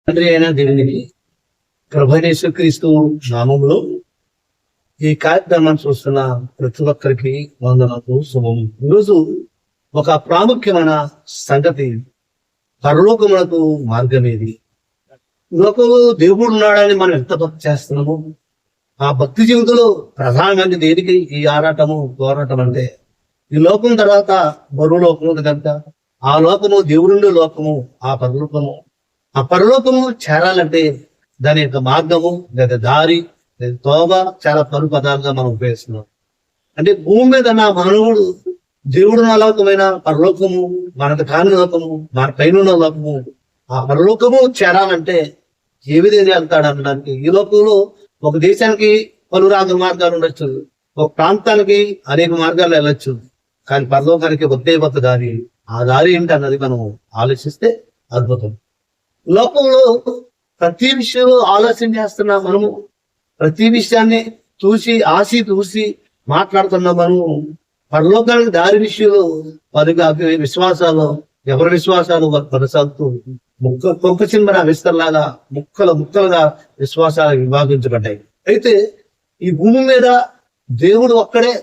తండ్రి అయిన దేవునికి క్రీస్తు నామంలో ఈ కార్యక్రమాన్ని చూస్తున్న ప్రతి ఒక్కరికి వందనకు శుభం. ఈరోజు ఒక ప్రాముఖ్యమైన సంగతి, పరలోకములకు మార్గం ఏది? లోకంలో దేవుడు ఉన్నాడని మనం ఎంత భక్తి చేస్తున్నాము. ఆ భక్తి జీవితంలో ప్రధానమైన దేనికి ఈ ఆరాటము పోరాటం అంటే, ఈ లోకం తర్వాత బరువు లోకము కనుక ఆ లోకము దేవుడుండే లోకము, ఆ పరలోకము. ఆ పరలోకము చేరాలంటే దాని యొక్క మార్గము లేదా దారి లేదా తోవ చాలా పదాలుగా మనం ఉపయోగిస్తున్నాం. అంటే భూమి మీద నా మానవుడు దేవుడు లోకమైన పరలోకము, మనకు కాని లోకము, మన పైన లోకము, ఆ పరలోకము చేరాలంటే ఏ విధంగా వెళ్తాడు అనడానికి, ఈ లోకంలో ఒక దేశానికి పలు మార్గాలు ఉండొచ్చు, ఒక ప్రాంతానికి అనేక మార్గాలు వెళ్ళొచ్చు, కానీ పరలోకానికి ఒక్క దారి. ఆ దారి ఏంటి అన్నది మనం ఆలోచిస్తే అద్భుతం. లోకంలో ప్రతి విషయంలో ఆలోచన చేస్తున్నా మనము, ప్రతి విషయాన్ని చూసి మాట్లాడుతున్నా మనము. పరలోకానికి దారి విషయంలో వారికి విశ్వాసాలు, ఎవరి విశ్వాసాలు వారు కొనసాగుతూ మొక్క చిన్న విస్తరలాగా ముక్కలుగా విశ్వాసాలు విభాగించబడ్డాయి. అయితే ఈ భూమి మీద దేవుడు ఒక్కడే,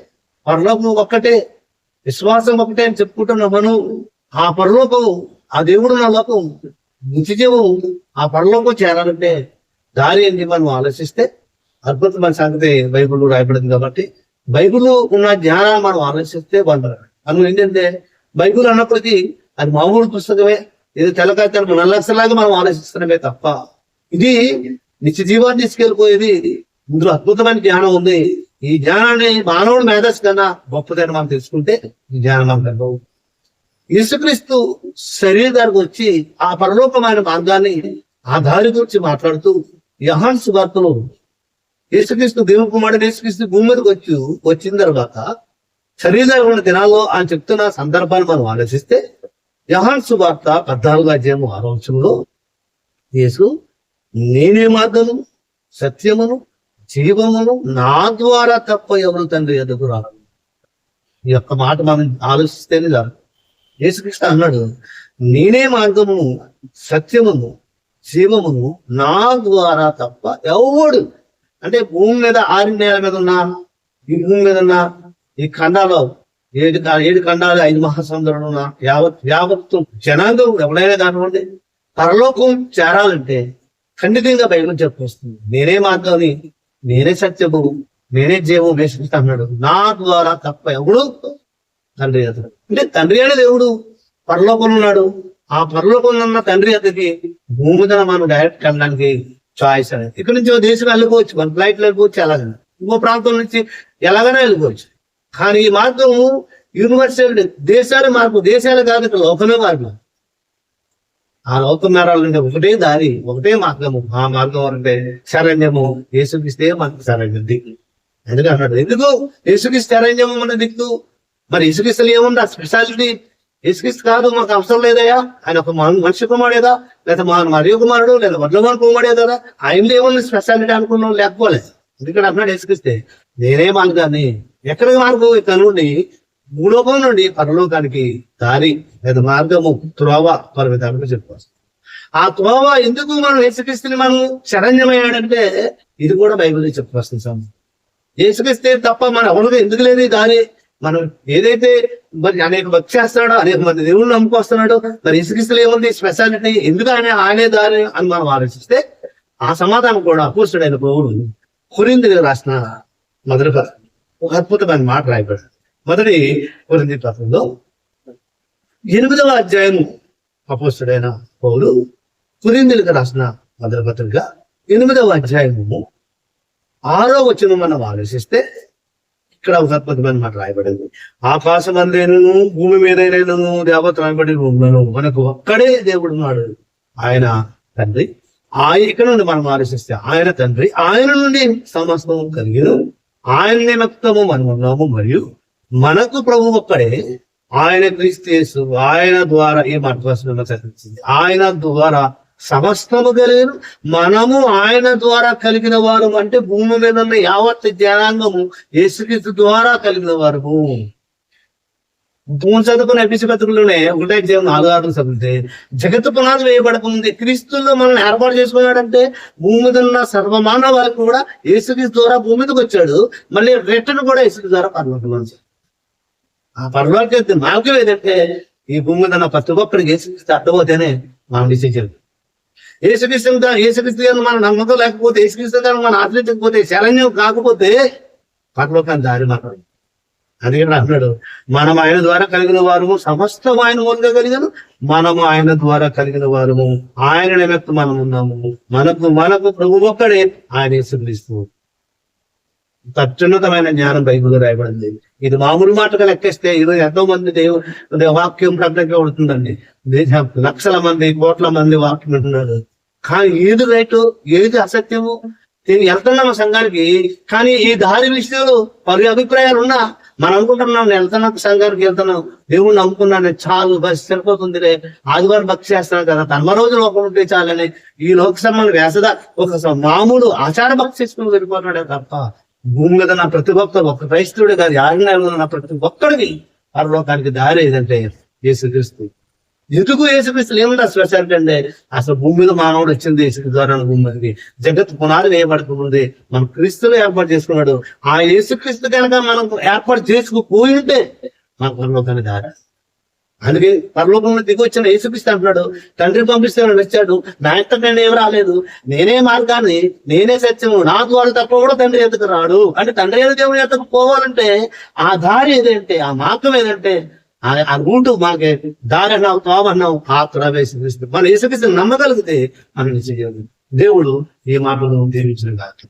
పరలోకం ఒక్కటే, విశ్వాసం ఒకటే అని చెప్పుకుంటున్న మనం ఆ పరలోకం, ఆ దేవుడు నా లోకం నిత్యజీవం, ఆ పరలోకం చేరాలంటే దారి ఏంటి మనం ఆలోచిస్తే అద్భుతమైన సంగతి బైబిల్లో రాయబడింది. కాబట్టి బైబిల్లో ఉన్న జ్ఞానాన్ని మనం ఆలోచిస్తే బాగుంటారు. అందులో ఏంటంటే బైబిల్ అన్నప్పటికీ అది మామూలు పుస్తకమే, ఇది తెల్లకాయతను నల్లక్షలాగా మనం ఆలోచిస్తున్నామే తప్ప ఇది నిత్య జీవాన్ని తీసుకెళ్ళిపోయేది. ఇందులో అద్భుతమైన జ్ఞానం ఉంది. ఈ జ్ఞానాన్ని మానవుడు మేధస్సు కన్నా గొప్పదని మనం తెలుసుకుంటే ఈ జ్ఞానం మనకు. యేసుక్రీస్తు శరీరానికి వచ్చి ఆ పరలోకమైన మార్గాన్ని, ఆ దారి గురించి మాట్లాడుతూ యోహాను సువార్తలో యేసుక్రీస్తు దేవుని కుమారుడు యేసుక్రీస్తు భూమి మీదకి వచ్చిన తర్వాత శరీరం ఉన్న దినాల్లో ఆయన చెప్తున్న సందర్భాన్ని మనం ఆలోచిస్తే యోహాను సువార్త 14:6 యేసు నేనే మార్గము సత్యమును జీవమును, నా ద్వారా తప్ప ఎవరు తండ్రి ఎదుగు రాదు. ఈ యొక్క మాట మనం ఆలోచిస్తేనే చాలు. యేసుక్రీస్తు అన్నాడు, నేనే మార్గము సత్యమును జీవమును, నా ద్వారా తప్ప ఎవడు. అంటే భూమి మీద 6 నేల మీద ఉన్నా, ఈ భూమి మీద ఉన్న ఈ ఖండాలో 7 ఖండాలు, 5 మహాసముద్రాలు ఉన్న యావత్తు జనాంగం ఎవరైనా కానివ్వండి పరలోకం చేరాలంటే ఖండితంగా బైబిల్ చెప్పొస్తుంది. నేనే మార్గాన్ని, నేనే సత్యము, నేనే జీవం వేసుకుంటా అన్నాడు. నా ద్వారా తప్ప ఎవడు తండ్రి అతడు. అంటే తండ్రి అనే దేవుడు పరలోకంలో ఉన్నాడు. ఆ పరలోకంలో ఉన్న తండ్రి అతడికి భూమి మీద మనం డైరెక్ట్ వెళ్ళడానికి చాయిస్ అనేది. ఇక్కడ నుంచి దేశం వెళ్ళిపోవచ్చు, మన ఫ్లైట్ వెళ్ళిపోవచ్చు, ఎలాగైనా ఇంకో ప్రాంతం నుంచి ఎలాగైనా వెళ్ళిపోవచ్చు. కానీ ఈ మార్గం యూనివర్సల్, దేశాలు కాదు, ఇక్కడ లోకమే మార్గం. ఆ లోకం మేరాలంటే ఒకటే దారి, ఒకటే మార్గము. ఆ మార్గం అంటే శరణ్యము. యేసుక్రీస్తే మనకు శరణ్యం దిక్కు. ఎందుకు అన్నాడు, ఎందుకు యేసుక్రీస్తు శరణ్యము మన దిక్కు. మరి యేసుక్రీస్తులు ఏముంది ఆ స్పెషాలిటీ? యేసుక్రీస్తు కాదు మాకు అవసరం లేదయా, ఆయన ఒక మనిషి కుమారుడేదా, లేదా మరియు కుమారుడు, లేదా వడ్లమాన కుమారుడేదా, ఆయనలో ఏముంది స్పెషాలిటీ అనుకున్నాం, లేకపోలేదు. ఎందుకంటే అన్నాడు యేసుక్రీస్తే నేనే మార్గాన్ని. ఎక్కడికి మార్గం? ఇక్కడ నుండి భూలోకం నుండి పరలోకానికి దారి లేదా మార్గము, త్రోవ పర్వతానికి చెప్పవచ్చు. ఆ త్రోవ ఎందుకు మనం యేసుక్రీస్తుని మనం శరణ్యమయ్యాడంటే ఇది కూడా బైబిల్ చెప్పవస్తుంది. యేసుక్రీస్తే తప్ప మన ఎవరికి ఎందుకు లేదు ఈ దారి. మనం ఏదైతే మరి అనేక భక్తి చేస్తున్నాడో, అనేక మంది దేవుళ్ళు నమ్ముకొస్తున్నాడో, మరి యేసుక్రీస్తులో ఏముంది స్పెషాలిటీ, ఎందుకు ఆయనే దారి అని మనం ఆలోచిస్తే ఆ సమాధానం కూడా అపోస్తుడైన పౌలు కొరింథీయులకు రాసిన మొదటి పత్రిక ఒక అద్భుతమైన మాట రాయబడింది. మొదటి కొరింథీ పత్రికలో 8వ అధ్యాయము అపోస్తుడైన పౌలు కొరింథీయులకు రాసిన మొదటి పత్రిక 8వ అధ్యాయము 6వ వచనం మనం ఆలోచిస్తే ఇక్కడ ఒక అద్భుతమైన మాట రాయబడింది. ఆకాశం అందేనను భూమి మీదైనను దేవతలు అనబడి ఉన్నాను, మనకు ఒక్కడే దేవుడు ఉన్నాడు, ఆయన తండ్రి. ఇక్కడ నుండి మనం ఆలోచిస్తే ఆయన తండ్రి, ఆయన నుండి సమస్తం కలిగిన, ఆయన నిమిత్తము మనం ఉన్నాము, మరియు మనకు ప్రభు ఒక్కడే, ఆయన క్రీస్తు యేసు. ఆయన ద్వారా ఈ మధ్యవసనంలో చర్చించింది, ఆయన ద్వారా సమస్తము కలిగిన, మనము ఆయన ద్వారా కలిగిన వారు. అంటే భూమి మీద ఉన్న యావత్ జనాంగము యేసుక్రీస్తు ద్వారా కలిగిన వారు. భూమి చదువుకున్న ఎపిసి పత్రికలోనే 1:4 చదివితే జగత్తు పునాది వేయబడకముందే క్రీస్తుల్లో మనల్ని ఏర్పాటు చేసుకున్నాడంటే భూమి మీద ఉన్న సర్వమానవాళ్ళకి కూడా యేసుక్రీస్తు ద్వారా భూమి మీదకి వచ్చాడు. మళ్ళీ రిటర్న్ కూడా యేసుక్రీస్తు ద్వారా పరలోకం వచ్చాడు. ఆ పరలోక మార్గం ఏదంటే ఈ భూమి మీద ఉన్న ప్రతి ఒక్కరికి యేసుక్రీస్తు అర్థమవుతేనే మనం డిసిజన్. యేసుక్రీస్తు మనం నమ్మకం లేకపోతే, యేసుక్రీస్తు మనం ఆశ్రయించకపోతే, శరణ్యం కాకపోతే పరలోకాన్ని దారి మాట్లాడు. అది అన్నాడు, మనం ఆయన ద్వారా కలిగిన వారము, సమస్తం ఆయన మూలంగా కలిగను, మనము ఆయన ద్వారా కలిగిన వారము, ఆయన నిమిత్తం మనం ఉన్నాము. మనకు ప్రభు ఒక్కడే ఆయన యేసుక్రీస్తు. అత్యున్నతమైన జ్ఞానం బైబిల్లో రాయబడింది. ఇది మామూలు మాటగా లెక్కేస్తే ఈరోజు ఎంతో మంది దేవుడు వాక్యం ప్రకటనగా ఉంటుందండి. లక్షల మంది, కోట్ల మంది వాక్యం ఉంటున్నాడు. కానీ ఏది రైటు, ఏది అసత్యము వెళ్తున్నాము సంఘానికి. కానీ ఈ దారి విషయంలో పలు అభిప్రాయాలు ఉన్నా మనం అనుకుంటున్నాం, నేను వెళ్తున్నాను సంఘానికి, వెళ్తున్నాం, దేవుణ్ణి నమ్ముకున్నాను, చాలు బస్ సరిపోతుందిలే, ఆదివారం భక్తి చేస్తున్నాను కదా, తన రోజులు ఒకరు ఉంటే చాలని ఈ లోకసభ వేసద ఒక మామూలు ఆచార భక్తి చేసుకుని వెళ్ళిపోతున్నాడే తప్ప భూమి మీద నా ప్రతి ఒక్కరు, ఒక క్రైస్తవుడే కాదు, యాజ్ఞానంలో నా ప్రతి ఒక్కడికి పరలోకానికి దారి ఏదంటే యేసుక్రీస్తు. ఎందుకు యేసుక్రీస్తు ఏముంది స్పెషాలిటీ అంటే అసలు భూమి మీద మానవుడు వచ్చింది యేసుక్రీస్తు ద్వారా. భూమి మీదకి జగత్ పునాది వేయబడుతుంది, మనం క్రీస్తులు ఏర్పాటు చేసుకున్నాడు. ఆ యేసుక్రీస్తు కనుక మనం ఏర్పాటు చేసుకుపోయి ఉంటే మన పరలోకానికి దారి. అందుకే పరలోకంలో దిగి వచ్చిన యేసుక్రీస్తు అంటున్నాడు, తండ్రి పంపిస్తే వచ్చాడు, నా యొక్క నేను ఏమి రాలేదు, నేనే మార్గాన్ని, నేనే సత్యము, నా ద్వారా తప్ప కూడా తండ్రి ఎదుకు రాడు. అంటే తండ్రి దేవుని ఎద్దకు పోవాలంటే ఆ దారి ఏదంటే, ఆ మార్గం ఏదంటే, ఆ రూటు మాకే దారి అన్నావు, తోవన్నావు, ఆ ప్రవేశిస్తుంది. మనం యేసుక్రీస్తు నమ్మగలిగితే మనం నిజం. దేవుడు ఈ మాటలను దీవించిన కాదు.